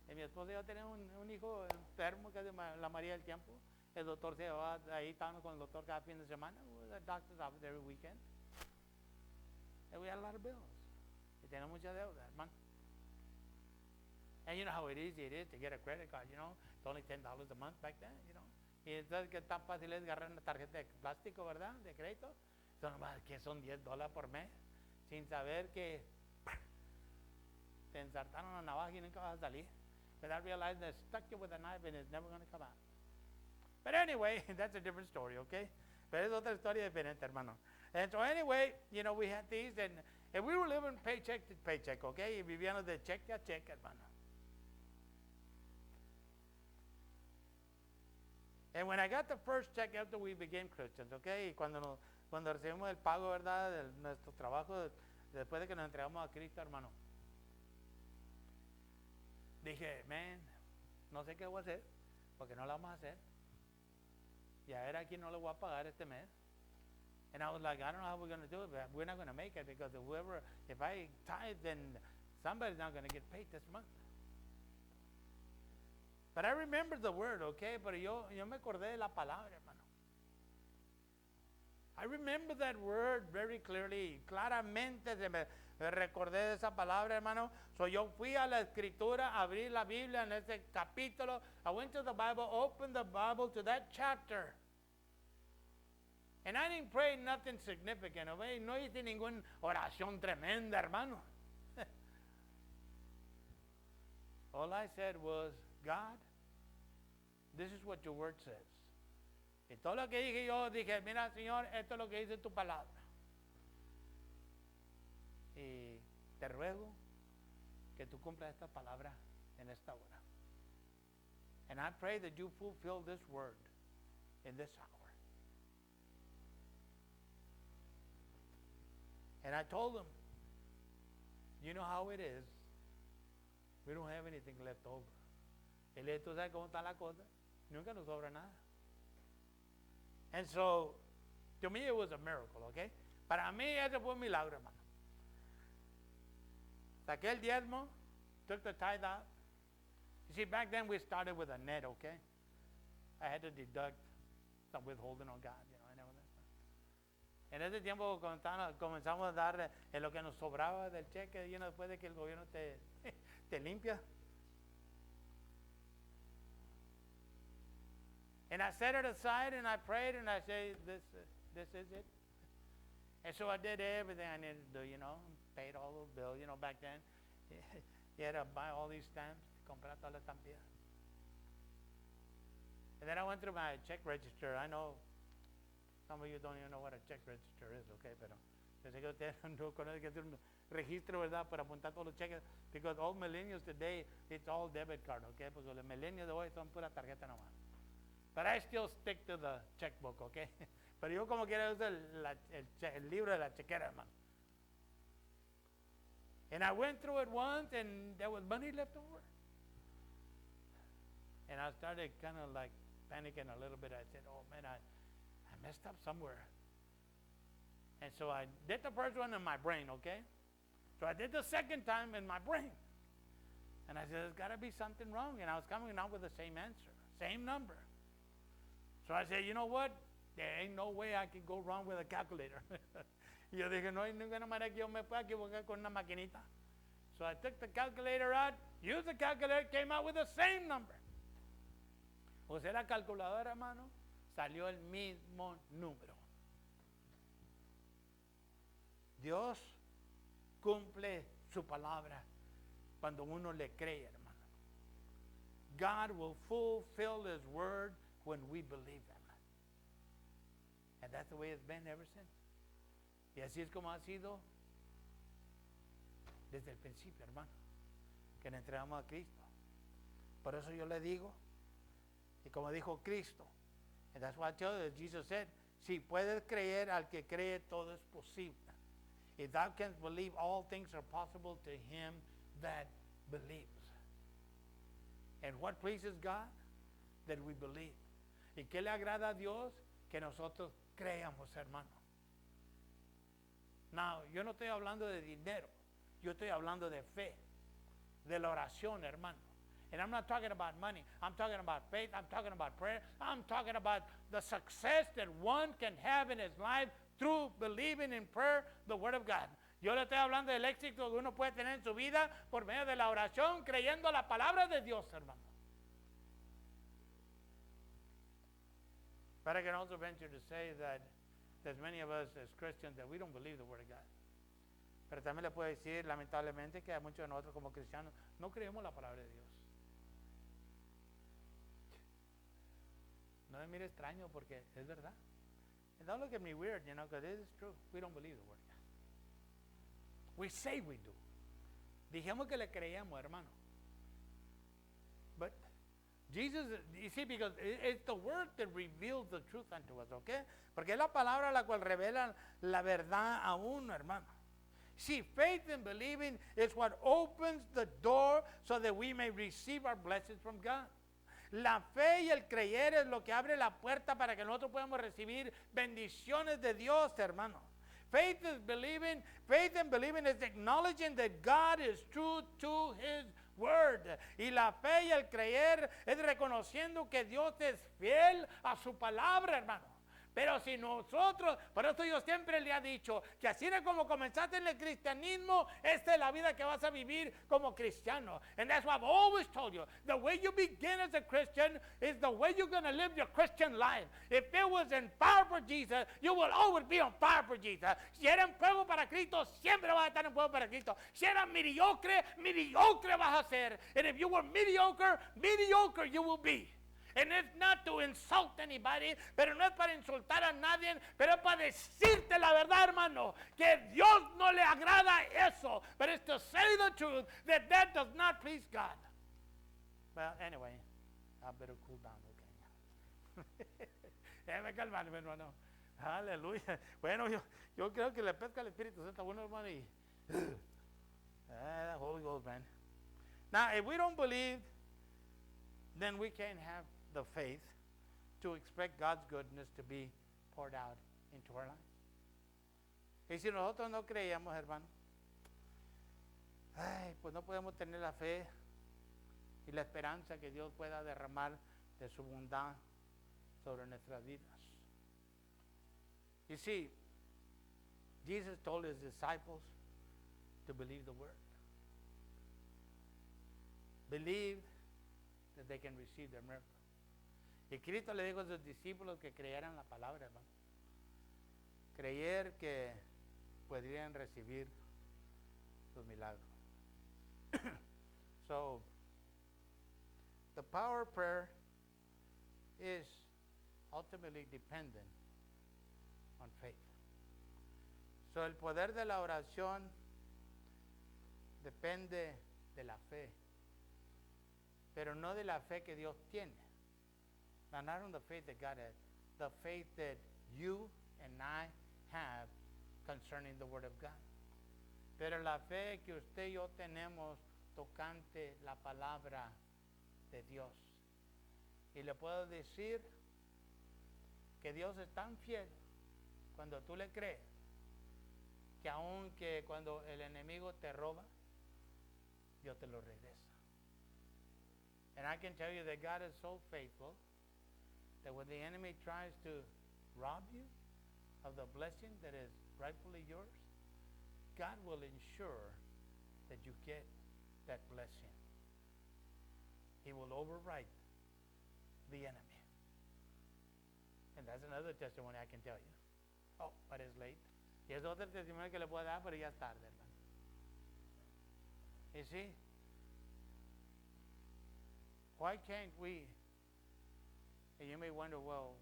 Y mi esposa y yo teníamos un hijo enfermo que es de la María del Tiempo. El doctor se llevaba ahí, estábamos con el doctor cada fin de semana. The doctor's office every weekend. And we had a lot of bills. Y teníamos mucha deuda, hermano. And you know how easy it is to get a credit card, you know. It's only $10 a month back then, you know. Y entonces que tan fácil es agarrar una tarjeta de plástico, ¿verdad? De crédito. Son nomás que son $10 por mes. Sin saber que te ensartaron una navaja y nunca vas a salir. Without realizing they stuck you with a knife and it's never going to come out. But anyway, that's a different story, okay? Pero es otra historia diferente, hermano. And so anyway, you know, we had these and we were living paycheck to paycheck, okay? Y vivíamos de cheque a cheque, hermano. And when I got the first check after we became Christians, okay? Y cuando recibimos el pago, ¿verdad? De nuestro trabajo, después de que nos entregamos a Cristo, hermano. Dije, man, no sé qué voy a hacer, porque no lo vamos a hacer. Y a ver a quién no le voy a pagar este mes. And I was like, I don't know how we're going to do it, but we're not going to make it, because if I tithe, then somebody's not going to get paid this month. But I remember the word, okay? Pero yo me acordé de la palabra, hermano. I remember that word very clearly. Claramente me recordé de esa palabra, hermano. So yo fui a la escritura, abrí la Biblia en ese capítulo. I went to the Bible, opened the Bible to that chapter. And I didn't pray nothing significant, okay? No hice ninguna oración tremenda, hermano. All I said was, God, this is what your word says. Y todo lo que dije yo, dije, mira, Señor, esto es lo que dice tu palabra. Y te ruego que tú cumplas esta palabra en esta hora. And I pray that you fulfill this word in this hour. And I told them, you know how it is. We don't have anything left over. Y le dije, ¿tú sabes cómo está la cosa? Nunca nos sobra nada. And so, to me it was a miracle, okay? Para mí ese fue un milagro, hermano. Saqué el diezmo, took the tithe out. You see, back then we started with a net, okay? I had to deduct some withholding on God, you know, and all that stuff. En ese tiempo comenzamos a dar en lo que nos sobraba del cheque, you know, después de que el gobierno te limpia. And I set it aside and I prayed and I said, this is it. And so I did everything I needed to do, you know, paid all those bills, you know, back then. You had to buy all these stamps, comprar todas las estampillas. And then I went through my check register. I know some of you don't even know what a check register is, okay? Pero Pensé que usted no conoce que hacer un registro, ¿verdad? Para apuntar todos los cheques. Because all millennials today, it's all debit card, okay? Pues los millennials de hoy son pura tarjeta nomás. But I still stick to the checkbook, okay? Pero yo como quiera uso el libro de la chequera, hermano. And I went through it once and there was money left over. And I started kind of like panicking a little bit. I said, oh man, I messed up somewhere. And so I did the first one in my brain, okay? So I did the second time in my brain. And I said, there's got to be something wrong. And I was coming out with the same answer, same number. So I said, you know what? There ain't no way I can go wrong with a calculator. Y yo dije, no hay ninguna manera que yo me pueda equivocar con una maquinita. So I took the calculator out, used the calculator, came out with the same number. Usé la calculadora, hermano, salió el mismo número. Dios cumple su palabra cuando uno le cree, hermano. God will fulfill His word when we believe Him. And that's the way it's been ever since. Y así es como ha sido desde el principio, hermano, que le entregamos a Cristo. Por eso yo le digo, y como dijo Cristo, and that's why I tell you, Jesus said, si puedes creer, al que cree todo es posible. If thou canst believe, all things are possible to him that believes. And what pleases God? That we believe. ¿Y qué le agrada a Dios? Que nosotros creamos, hermano. Now, yo no estoy hablando de dinero. Yo estoy hablando de fe, de la oración, hermano. And I'm not talking about money. I'm talking about faith. I'm talking about prayer. I'm talking about the success that one can have in his life through believing in prayer, the Word of God. Yo le estoy hablando del éxito que uno puede tener en su vida por medio de la oración, creyendo la palabra de Dios, hermano. But I can also venture to say that there's many of us as Christians that we don't believe the Word of God. Pero también le puedo decir, lamentablemente, que a muchos de nosotros como cristianos no creemos la palabra de Dios. No me mire extraño porque es verdad. And don't look at me weird, you know, because it is true. We don't believe the Word of God. We say we do. Dijimos que le creíamos, hermano. But Jesus, you see, because it's the Word that reveals the truth unto us, okay? Porque es la palabra la cual revela la verdad a uno, hermano. See, faith and believing is what opens the door so that we may receive our blessings from God. La fe y el creer es lo que abre la puerta para que nosotros podamos recibir bendiciones de Dios, hermano. Faith and believing is acknowledging that God is true to His word. Y la fe y el creer es reconociendo que Dios es fiel a su palabra, hermano. Pero si nosotros, por eso yo siempre le he dicho que así es como comenzaste en el cristianismo, esta es la vida que vas a vivir como cristiano. And that's what I've always told you. The way you begin as a Christian is the way you're going to live your Christian life. If it was in fire for Jesus, you will always be on fire for Jesus. Si eres en fuego para Cristo, siempre vas a estar en fuego para Cristo. Si eres mediocre, mediocre vas a ser. And if you were mediocre, mediocre you will be. And it's not to insult anybody, pero no es para insultar a nadie, pero es para decirte la verdad, hermano, que Dios no le agrada eso. But it's to say the truth that does not please God. Well, anyway, I better cool down, okay? Déjame calmarme, hermano. Aleluya. Bueno, yo creo que le pesca el Espíritu Santo, bueno, hermano, y Holy Ghost, man. Now, if we don't believe, then we can't have the faith to expect God's goodness to be poured out into our lives. Y si nosotros no creíamos, hermano, pues no podemos tener la fe y la esperanza que Dios pueda derramar de su bondad sobre nuestras vidas. You see, Jesus told his disciples to believe the word. Believe that they can receive their miracle. Y Cristo le dijo a sus discípulos que creyeran la palabra, hermano. Creer que podrían recibir sus milagros. So, the power of prayer is ultimately dependent on faith. So, el poder de la oración depende de la fe, pero no de la fe que Dios tiene. Now, not on the faith that God has, the faith that you and I have concerning the Word of God. Pero la fe que usted y yo tenemos tocante la palabra de Dios. Y le puedo decir que Dios es tan fiel cuando tú le crees, que aunque cuando el enemigo te roba, Dios te lo regresa. And I can tell you that God is so faithful that when the enemy tries to rob you of the blessing that is rightfully yours, God will ensure that you get that blessing. He will override the enemy. And that's another testimony I can tell you. Oh, but it's late. Y es otro testimonio que le puedo dar, pero ya es tarde, hermano. You see? Why can't we? And you may wonder, well,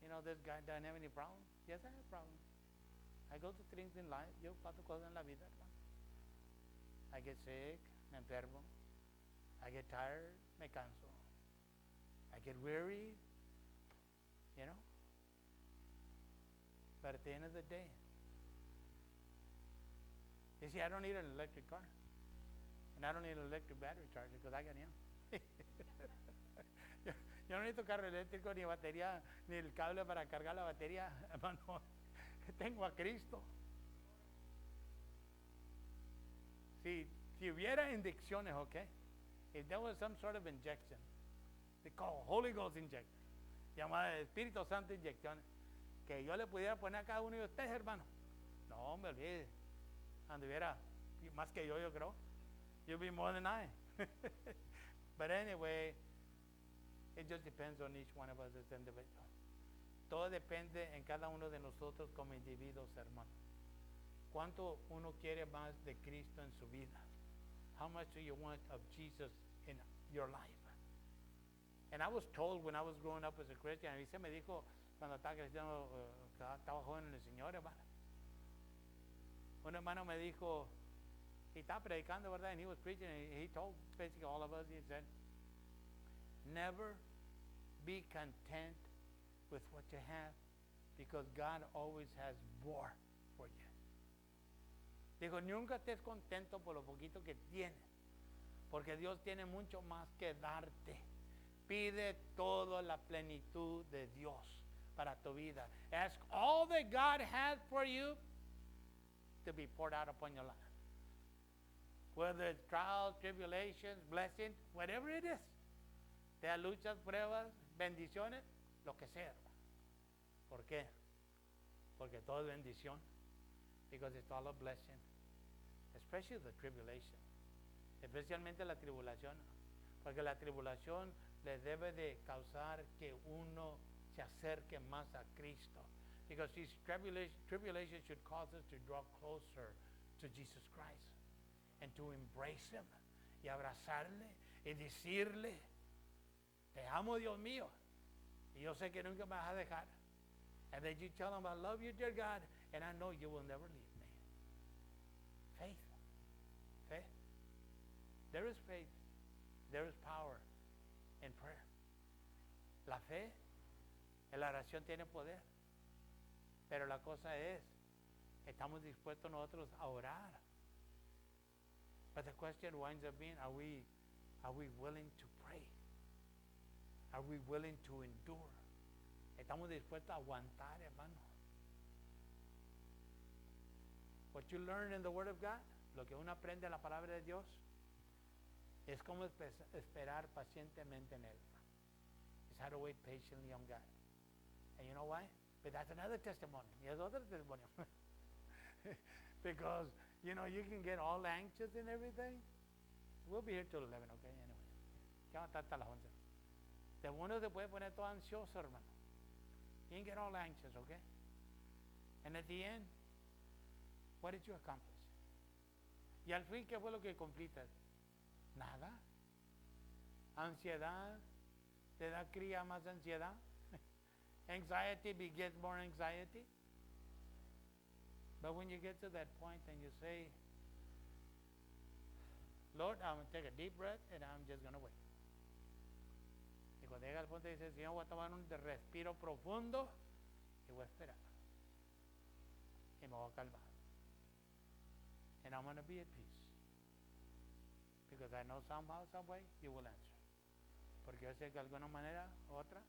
you know, this guy doesn't have any problems. Yes, I have problems. I go through things in life. Yo paso cosas en la vida, hermano. I get sick, me enfermo. I get tired, me canso. I get weary, you know. But at the end of the day, you see, I don't need an electric car. And I don't need an electric battery charger because I got him. Yo no necesito carro eléctrico, ni batería, ni el cable para cargar la batería, hermano. Tengo a Cristo. Si hubiera inyecciones, okay? If there was some sort of injection, they call Holy Ghost injection, llamada Espíritu Santo inyecciones, que yo le pudiera poner a cada uno de ustedes, hermano. No, me olvide. Anduviera más que yo creo. You'll be more than I. But anyway, it just depends on each one of us as individuals. Todo depende en cada uno de nosotros como individuos, hermano. ¿Cuánto uno quiere más de Cristo en su vida? How much do you want of Jesus in your life? And I was told when I was growing up as a Christian, a mí se me dijo cuando estaba creciendo, estaba joven en el Señor, hermano. Un hermano me dijo, he estaba predicando, ¿verdad? And he was preaching, and he told basically all of us, he said, never be content with what you have, because God always has more for you. Dijo, nunca estés contento por lo poquito que tienes, porque Dios tiene mucho más que darte. Pide toda la plenitud de Dios para tu vida. Ask all that God has for you to be poured out upon your life. Whether it's trials, tribulations, blessings, whatever it is. Sea luchas, pruebas, bendiciones, lo que sea. ¿Por qué? Porque todo es bendición. Because it's all a blessing. Especially the tribulation. Especialmente la tribulación. Porque la tribulación le debe de causar que uno se acerque más a Cristo. Because this tribulation should cause us to draw closer to Jesus Christ. And to embrace Him. Y abrazarle. Y decirle, te amo, Dios mío. Y yo sé que nunca me vas a dejar. And then you tell Him, I love you, dear God. And I know you will never leave me. Faith. Faith. There is faith. There is power in prayer. La fe en la oración tiene poder. Pero la cosa es, ¿estamos dispuestos nosotros a orar? But the question winds up being, are we willing to pray? Are we willing to endure? ¿Estamos dispuestos a aguantar, hermano? What you learn in the Word of God, lo que uno aprende en la palabra de Dios, es como esperar pacientemente en Él. It's how to wait patiently on God. And you know why? But that's another testimony. Y es otro testimonio. Because, you know, you can get all anxious and everything. We'll be here till 11, okay? Anyway. Ya vamos a estar hasta las 11. De uno se puede poner todo ansioso, hermano. You can get all anxious, okay? And at the end, what did you accomplish? Y al fin, ¿qué fue lo que completas? Nada. Ansiedad. Te da cría más ansiedad. Anxiety begets more anxiety. But when you get to that point and you say, Lord, I'm going to take a deep breath and I'm just going to wait. Y cuando llega al punto y dice, Señor, voy a tomar un respiro profundo y voy a esperar. Y me voy a calmar. And I'm going to be at peace. Because I know somehow, some way, you will answer. Porque yo sé que de alguna manera u otra,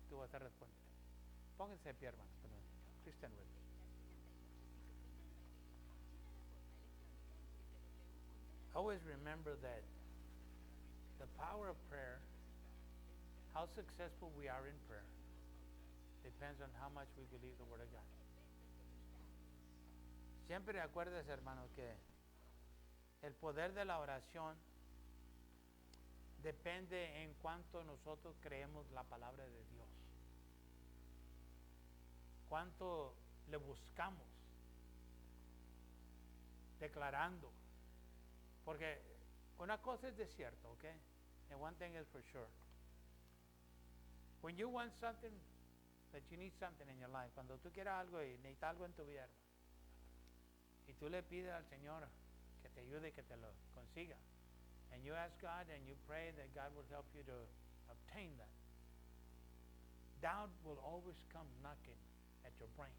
tú vas a responder. Pónganse de pie, hermanos. Christian with me. Always remember that the power of prayer, how successful we are in prayer, depends on how much we believe the Word of God. Siempre acuérdese, hermano, que el poder de la oración depende en cuánto nosotros creemos la palabra de Dios. Cuánto le buscamos, declarando. Porque una cosa es de cierto, okay? And one thing is for sure. When you want something, that you need something in your life, cuando tú quieras algo y necesitas algo en tu vida, y tú le pides al Señor que te ayude, que te lo consiga, and you ask God and you pray that God will help you to obtain that, doubt will always come knocking at your brain.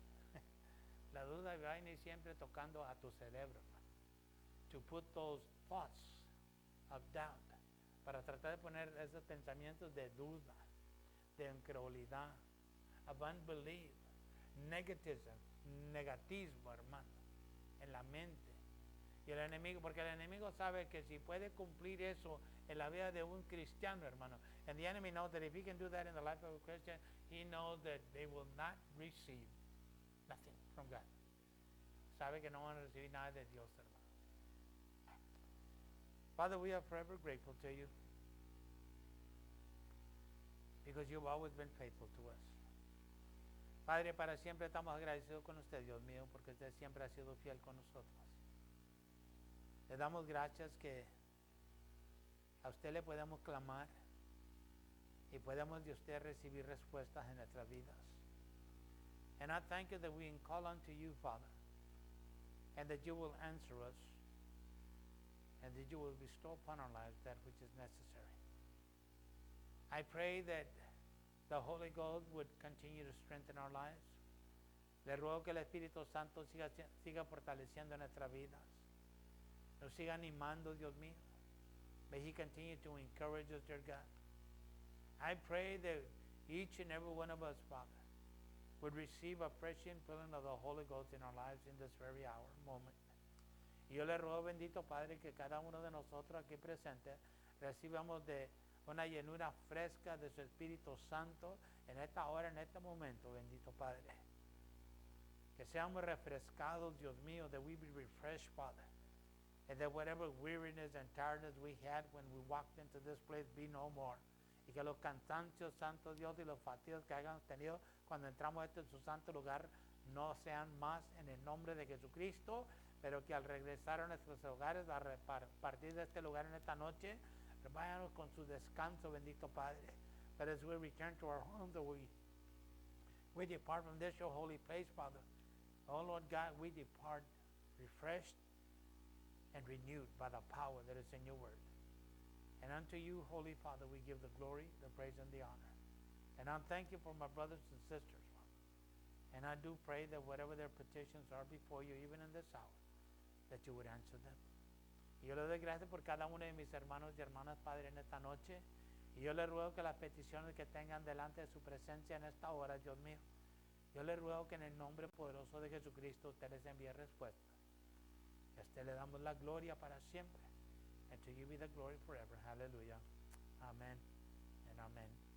La duda va a ir siempre tocando a tu cerebro, to put those thoughts of doubt, para tratar de poner esos pensamientos de duda, de incredulidad, of unbelief, negativismo, hermano, en la mente. Y el enemigo, porque el enemigo sabe que si puede cumplir eso en la vida de un cristiano, hermano, and the enemy knows that if he can do that in the life of a Christian, he knows that they will not receive nothing from God. Sabe que no van a recibir nada de Dios, hermano. Father, we are forever grateful to you because you've always been faithful to us. Padre, para siempre estamos agradecidos con usted, Dios mío, porque usted siempre ha sido fiel con nosotros. Le damos gracias que a usted le podemos clamar y podemos de usted recibir respuestas en nuestras vidas. And I thank you that we can call unto you, Father, and that you will answer us, and that you will bestow upon our lives that which is necessary. I pray that the Holy Ghost would continue to strengthen our lives. Le ruego que el Espíritu Santo siga fortaleciendo nuestras vidas. Nos siga animando, Dios mío. May He continue to encourage us, dear God. I pray that each and every one of us, Father, would receive a fresh infilling of the Holy Ghost in our lives in this very hour, moment. Y yo le ruego, bendito Padre, que cada uno de nosotros aquí presentes recibamos de una llenura fresca de su Espíritu Santo en esta hora, en este momento, bendito Padre. Que seamos refrescados, Dios mío, that we be refreshed, Father. And that whatever weariness and tiredness we had when we walked into this place be no more. Y que los cansancios, Santo Dios, y los fatigos que hayan tenido cuando entramos a su santo lugar no sean más en el nombre de Jesucristo, pero que al regresar a nuestros hogares, a partir de este lugar en esta noche, váyanos con su descanso, bendito Padre. But as we return to our homes, we depart from this your holy place, Father. Oh Lord God, we depart refreshed and renewed by the power that is in your word. And unto you, Holy Father, we give the glory, the praise, and the honor. And I thank you for my brothers and sisters, Father. And I do pray that whatever their petitions are before you, even in this hour, that you would answer them. Y yo le doy gracias por cada uno de mis hermanos y hermanas, Padre, en esta noche. Y yo le ruego que las peticiones que tengan delante de su presencia en esta hora, Dios mío, yo le ruego que en el nombre poderoso de Jesucristo usted les envíe respuesta. Y a usted le damos la gloria para siempre. And to you be the glory forever. Hallelujah. Amen and amen.